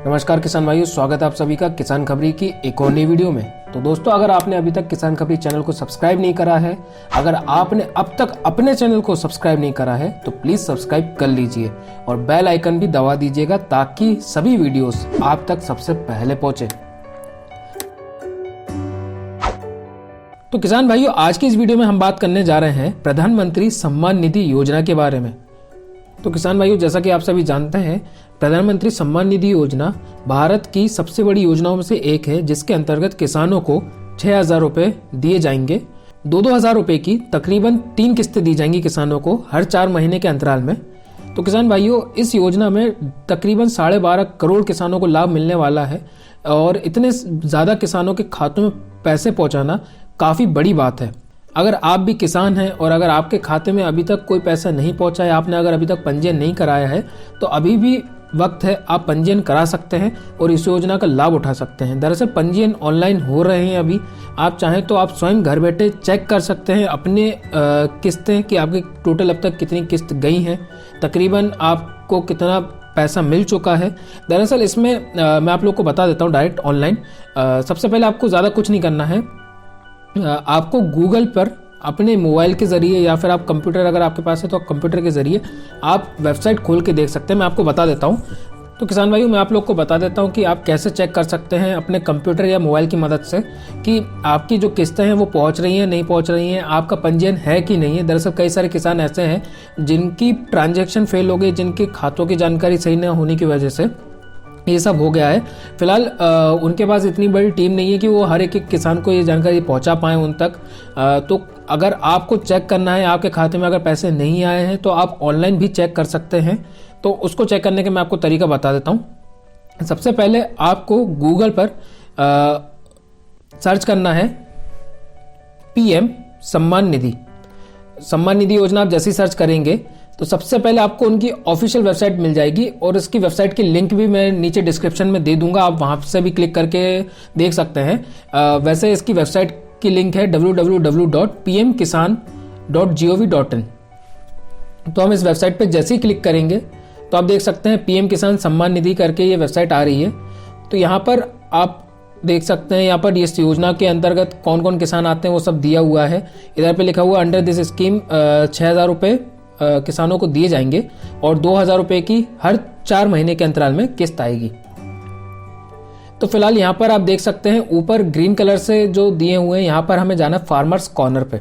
नमस्कार किसान भाइयों, स्वागत है आप सभी का किसान खबरी की एक और नई वीडियो में। तो दोस्तों, अगर आपने अभी तक किसान खबरी चैनल को सब्सक्राइब नहीं करा है, अगर आपने अब तक अपने चैनल को सब्सक्राइब नहीं करा है तो प्लीज सब्सक्राइब कर लीजिए और बेल आइकन भी दबा दीजिएगा ताकि सभी वीडियोस आप तक सबसे पहले पहुंचे। तो किसान भाइयों, आज की इस वीडियो में हम बात करने जा रहे हैं प्रधानमंत्री सम्मान निधि योजना के बारे में। तो किसान भाइयों, जैसा कि आप सभी जानते हैं, प्रधानमंत्री सम्मान निधि योजना भारत की सबसे बड़ी योजनाओं में से एक है, जिसके अंतर्गत किसानों को 6,000 रुपए दिए जाएंगे। 2-2 हज़ार रुपए की तकरीबन 3 किस्तें दी जाएंगी किसानों को हर 4 महीने के अंतराल में। तो किसान भाइयों, इस योजना में तकरीबन 12.5 करोड़ किसानों को लाभ मिलने वाला है और इतने ज़्यादा किसानों के खातों में पैसे पहुँचाना काफ़ी बड़ी बात है। अगर आप भी किसान हैं और अगर आपके खाते में अभी तक कोई पैसा नहीं पहुंचा है, आपने अगर अभी तक पंजीयन नहीं कराया है, तो अभी भी वक्त है, आप पंजीयन करा सकते हैं और इस योजना का लाभ उठा सकते हैं। दरअसल पंजीयन ऑनलाइन हो रहे हैं अभी। आप चाहें तो आप स्वयं घर बैठे चेक कर सकते हैं अपने किस्तें कि आपकी टोटल अब तक कितनी किस्त गई हैं, तकरीबन आपको कितना पैसा मिल चुका है। दरअसल इसमें मैं आप लोग को बता देता हूँ डायरेक्ट ऑनलाइन। सबसे पहले आपको ज़्यादा कुछ नहीं करना है। आपको गूगल पर अपने मोबाइल के ज़रिए या फिर आप कंप्यूटर, अगर आपके पास है तो कंप्यूटर के ज़रिए आप वेबसाइट खोल के देख सकते हैं। मैं आपको बता देता हूँ। तो किसान भाइयों, मैं आप लोग को बता देता हूँ कि आप कैसे चेक कर सकते हैं अपने कंप्यूटर या मोबाइल की मदद से कि आपकी जो किस्तें हैं वो पहुँच रही हैं, नहीं पहुँच रही हैं, आपका पंजीयन है कि नहीं है। दरअसल कई सारे किसान ऐसे हैं जिनकी ट्रांजैक्शन फेल हो गई, जिनके खातों की जानकारी सही न होने की वजह से ये सब हो गया है। फिलहाल उनके पास इतनी बड़ी टीम नहीं है कि वो हर एक किसान को ये जानकारी पहुंचा पाए उन तक। तो अगर आपको चेक करना है, आपके खाते में अगर पैसे नहीं आए हैं, तो आप ऑनलाइन भी चेक कर सकते हैं। तो उसको चेक करने के मैं आपको तरीका बता देता हूं। सबसे पहले आपको गूगल पर सर्च करना है PM सम्मान निधि योजना। आप जैसे ही सर्च करेंगे तो सबसे पहले आपको उनकी ऑफिशियल वेबसाइट मिल जाएगी और इसकी वेबसाइट की लिंक भी मैं नीचे डिस्क्रिप्शन में दे दूंगा, आप वहां से भी क्लिक करके देख सकते हैं। वैसे इसकी वेबसाइट की लिंक है www.pmkisan.gov.in। तो हम इस वेबसाइट पे जैसे ही क्लिक करेंगे तो आप देख सकते हैं PM किसान सम्मान निधि करके ये वेबसाइट आ रही है। तो यहाँ पर आप देख सकते हैं, यहाँ पर इस योजना के अंतर्गत कौन कौन किसान आते हैं वो सब दिया हुआ है। इधर पे लिखा हुआ अंडर दिस स्कीम 6,000 रुपये किसानों को दिए जाएंगे और 2,000 रुपए की हर 4 महीने के अंतराल में किस्त आएगी। तो फिलहाल यहाँ पर आप देख सकते हैं ऊपर ग्रीन कलर से जो दिए हुए हैं, यहाँ पर हमें जाना फार्मर्स कॉर्नर पे।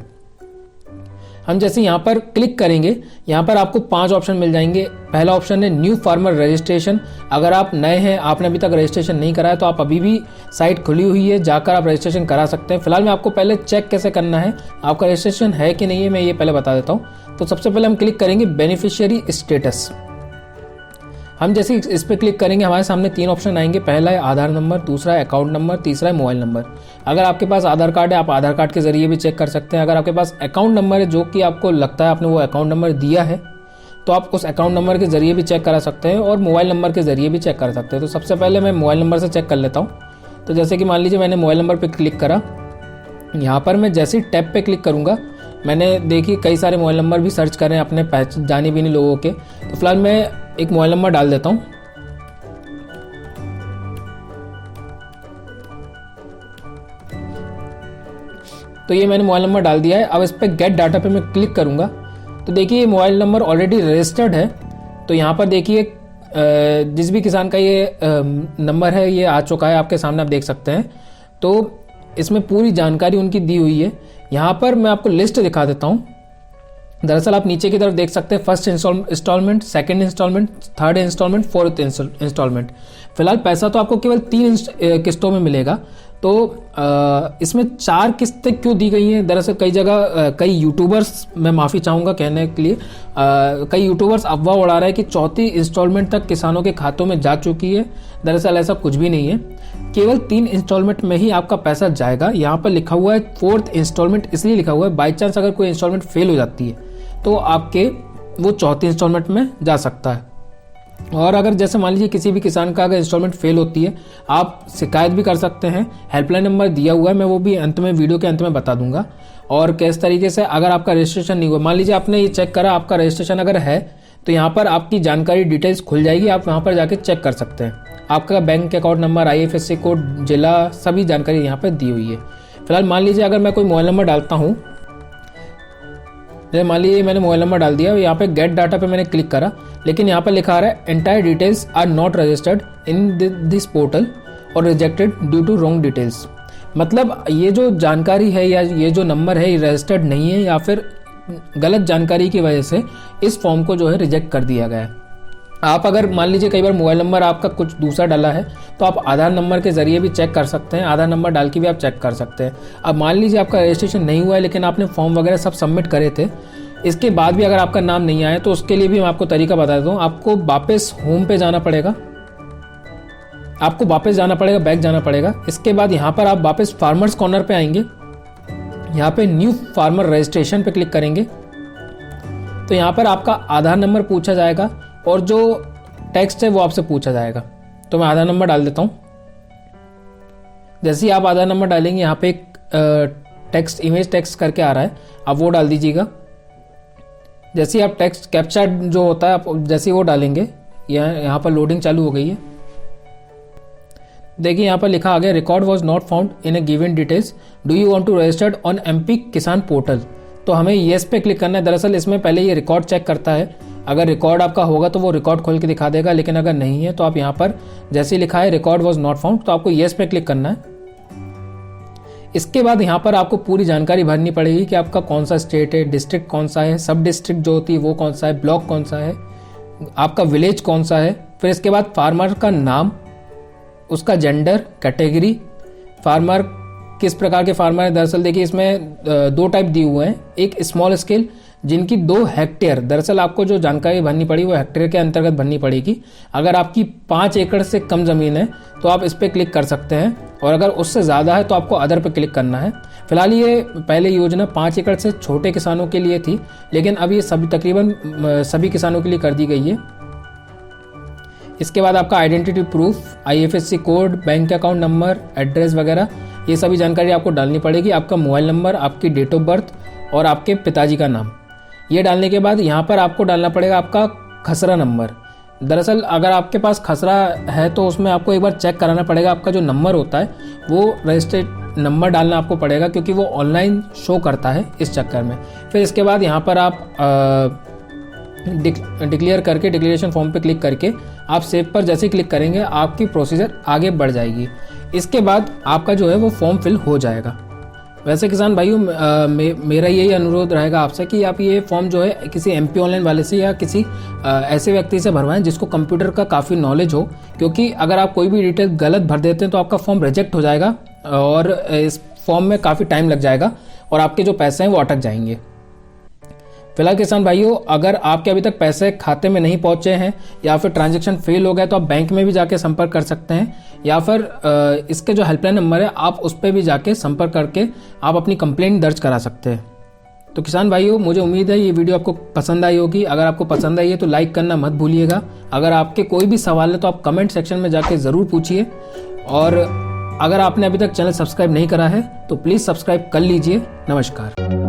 हम जैसे यहाँ पर क्लिक करेंगे, यहाँ पर आपको 5 ऑप्शन मिल जाएंगे। पहला ऑप्शन है न्यू फार्मर रजिस्ट्रेशन। अगर आप नए हैं, आपने अभी तक रजिस्ट्रेशन नहीं कराया, तो आप अभी भी साइट खुली हुई है, जाकर आप रजिस्ट्रेशन करा सकते हैं। फिलहाल मैं आपको पहले चेक कैसे करना है, आपका रजिस्ट्रेशन है कि नहीं है, मैं ये पहले बता देता हूँ। तो सबसे पहले हम क्लिक करेंगे बेनिफिशियरी स्टेटस। हम जैसे इस पर क्लिक करेंगे, हमारे सामने 3 ऑप्शन आएंगे। पहला है आधार नंबर, दूसरा है अकाउंट नंबर, तीसरा है मोबाइल नंबर। अगर आपके पास आधार कार्ड है, आप आधार कार्ड के जरिए भी चेक कर सकते हैं। अगर आपके पास अकाउंट नंबर है, जो कि आपको लगता है आपने वो अकाउंट नंबर दिया है, तो आप उस अकाउंट नंबर के जरिए भी चेक करा सकते हैं और मोबाइल नंबर के जरिए भी चेक कर सकते हैं। तो सबसे पहले मैं मोबाइल नंबर से चेक कर लेता हूँ। तो जैसे कि मान लीजिए मैंने मोबाइल नंबर पर क्लिक करा, यहाँ पर मैं जैसे ही टैब पे क्लिक करूँगा, मैंने देखी कई सारे मोबाइल नंबर भी सर्च करें अपने जाने भी नहीं लोगों के। तो फिलहाल मैं एक मोबाइल नंबर डाल देता हूँ। तो ये मैंने मोबाइल नंबर डाल दिया है। अब इस पर गेट डाटा पे मैं क्लिक करूंगा तो देखिए ये मोबाइल नंबर ऑलरेडी रजिस्टर्ड है। तो यहाँ पर देखिए जिस भी किसान का ये नंबर है ये आ चुका है आपके सामने, आप देख सकते हैं। तो इसमें पूरी जानकारी उनकी दी हुई है। यहाँ पर मैं आपको लिस्ट दिखा देता हूँ। दरअसल आप नीचे की तरफ देख सकते हैं first installment, second installment, third installment, fourth installment. फिलहाल पैसा तो आपको केवल 3 किस्तों में मिलेगा। तो इसमें 4 किस्तें क्यों दी गई हैं? दरअसल कई जगह कई यूट्यूबर्स, मैं माफ़ी चाहूँगा कहने के लिए, कई यूट्यूबर्स अफवाह उड़ा रहे हैं कि 4थी इंस्टॉलमेंट तक किसानों के खातों में जा चुकी है। दरअसल ऐसा कुछ भी नहीं है, केवल 3 इंस्टॉलमेंट में ही आपका पैसा जाएगा। यहाँ पर लिखा हुआ है 4th इंस्टॉलमेंट, इसलिए लिखा हुआ है बाई चांस अगर कोई इंस्टॉलमेंट फेल हो जाती है तो आपके वो 4थी इंस्टॉलमेंट में जा सकता है। और अगर जैसे मान लीजिए किसी भी किसान का अगर इंस्टॉलमेंट फेल होती है, आप शिकायत भी कर सकते हैं। हेल्पलाइन नंबर दिया हुआ है, मैं वो भी अंत में, वीडियो के अंत में बता दूंगा। और किस तरीके से अगर आपका रजिस्ट्रेशन नहीं हुआ, मान लीजिए आपने ये चेक करा आपका रजिस्ट्रेशन अगर है, तो यहाँ पर आपकी जानकारी डिटेल्स खुल जाएगी, आप वहाँ पर जाके चेक कर सकते हैं। आपका bank account number, IFSC code, जिला, सभी जानकारी यहाँ पर दी हुई है। फिलहाल मान लीजिए अगर मैं कोई मोबाइल नंबर डालता हूँ, जैसे मान लीजिए मैंने मोबाइल नंबर डाल दिया, यहाँ पे गेट डाटा पे मैंने क्लिक करा, लेकिन यहाँ पर लिखा आ रहा है entire details are not registered in this portal और rejected due to wrong details. मतलब ये जो जानकारी है या ये जो नंबर है ये रजिस्टर्ड नहीं है, या फिर गलत जानकारी की वजह से इस फॉर्म को जो है रिजेक्ट कर दिया गया है। आप अगर मान लीजिए कई बार मोबाइल नंबर आपका कुछ दूसरा डाला है, तो आप आधार नंबर के जरिए भी चेक कर सकते हैं, आधार नंबर डाल के भी आप चेक कर सकते हैं। अब मान लीजिए आपका रजिस्ट्रेशन नहीं हुआ है, लेकिन आपने फॉर्म वगैरह सब सबमिट करे थे, इसके बाद भी अगर आपका नाम नहीं आया, तो उसके लिए भी मैं आपको तरीका बता देता हूँ। आपको वापस होम पे जाना पड़ेगा, आपको वापस जाना पड़ेगा, बैक जाना पड़ेगा। इसके बाद यहाँ पर आप वापस फार्मर्स कॉर्नर पे आएंगे, यहाँ पे न्यू फार्मर रजिस्ट्रेशन पे क्लिक करेंगे, तो यहाँ पर आपका आधार नंबर पूछा जाएगा और जो टेक्स्ट है वो आपसे पूछा जाएगा। तो मैं आधार नंबर डाल देता हूँ। जैसे ही आप आधार नंबर डालेंगे, यहाँ पे एक टेक्स्ट, इमेज टेक्स्ट करके आ रहा है, आप वो डाल दीजिएगा। जैसे ही आप टेक्स्ट कैप्चा जो होता है आप जैसे ही वो डालेंगे, यहाँ पर लोडिंग चालू हो गई है। देखिए यहाँ पर लिखा आ गया record was not found in a given details, do you want to registered on MP Kisan portal. तो हमें येस पे क्लिक करना है। दरअसल इसमें पहले ये रिकॉर्ड चेक करता है, अगर रिकॉर्ड आपका होगा तो वो रिकॉर्ड खोल के दिखा देगा, लेकिन अगर नहीं है तो आप यहाँ पर जैसे ही लिखा है रिकॉर्ड वॉज नॉट फाउंड, तो आपको येस पे क्लिक करना है। इसके बाद यहाँ पर आपको पूरी जानकारी भरनी पड़ेगी कि आपका कौन सा स्टेट है, डिस्ट्रिक्ट कौन सा है, सब डिस्ट्रिक्ट जो होती है वो कौन सा है, ब्लॉक कौन सा है, आपका विलेज कौन सा है। फिर इसके बाद फार्मर का नाम, उसका जेंडर, कैटेगरी, फार्मर किस प्रकार के फार्मर है। दरअसल देखिए इसमें 2 टाइप दिए हुए हैं, एक स्मॉल स्केल जिनकी 2 हेक्टेयर, दरअसल आपको जो जानकारी भरनी पड़ी वो हेक्टेयर के अंतर्गत भरनी पड़ेगी। अगर आपकी 5 एकड़ से कम ज़मीन है तो आप इस पर क्लिक कर सकते हैं, और अगर उससे ज़्यादा है तो आपको अदर पे क्लिक करना है। फिलहाल ये पहले योजना 5 एकड़ से छोटे किसानों के लिए थी, लेकिन अब ये तकरीबन सभी किसानों के लिए कर दी गई है। इसके बाद आपका identity proof, IFSC code, bank account number, address वगैरह ये सभी जानकारी आपको डालनी पड़ेगी। आपका मोबाइल नंबर, आपकी डेट ऑफ बर्थ और आपके पिताजी का नाम, ये डालने के बाद यहाँ पर आपको डालना पड़ेगा आपका खसरा नंबर। दरअसल अगर आपके पास खसरा है तो उसमें आपको एक बार चेक कराना पड़ेगा, आपका जो नंबर होता है वो रजिस्टर्ड नंबर डालना आपको पड़ेगा, क्योंकि वो ऑनलाइन शो करता है इस चक्कर में। फिर इसके बाद यहाँ पर आप डिक्लेयर करके, डिक्लेरेशन फॉर्म पे क्लिक करके आप सेव पर जैसे ही क्लिक करेंगे आपकी प्रोसीजर आगे बढ़ जाएगी। इसके बाद आपका जो है वो फॉर्म फिल हो जाएगा। वैसे किसान भाइयों मेरा यही अनुरोध रहेगा आपसे कि आप ये फॉर्म जो है किसी MP ऑनलाइन वाले से या किसी ऐसे व्यक्ति से भरवाएं जिसको कंप्यूटर का काफ़ी नॉलेज हो, क्योंकि अगर आप कोई भी डिटेल गलत भर देते हैं तो आपका फॉर्म रिजेक्ट हो जाएगा और इस फॉर्म में काफ़ी टाइम लग जाएगा और आपके जो पैसे हैं वो अटक जाएंगे। फिलहाल किसान भाइयों, अगर आपके अभी तक पैसे खाते में नहीं पहुंचे हैं या फिर ट्रांजैक्शन फेल हो गया तो आप बैंक में भी जाके संपर्क कर सकते हैं, या फिर इसके जो हेल्पलाइन नंबर है आप उस पर भी जाके संपर्क करके आप अपनी कंप्लेंट दर्ज करा सकते हैं। तो किसान भाइयों, मुझे उम्मीद है ये वीडियो आपको पसंद आई होगी। अगर आपको पसंद आई है तो लाइक करना मत भूलिएगा। अगर आपके कोई भी सवाल है तो आप कमेंट सेक्शन में जाके ज़रूर पूछिए, और अगर आपने अभी तक चैनल सब्सक्राइब नहीं करा है तो प्लीज़ सब्सक्राइब कर लीजिए। नमस्कार।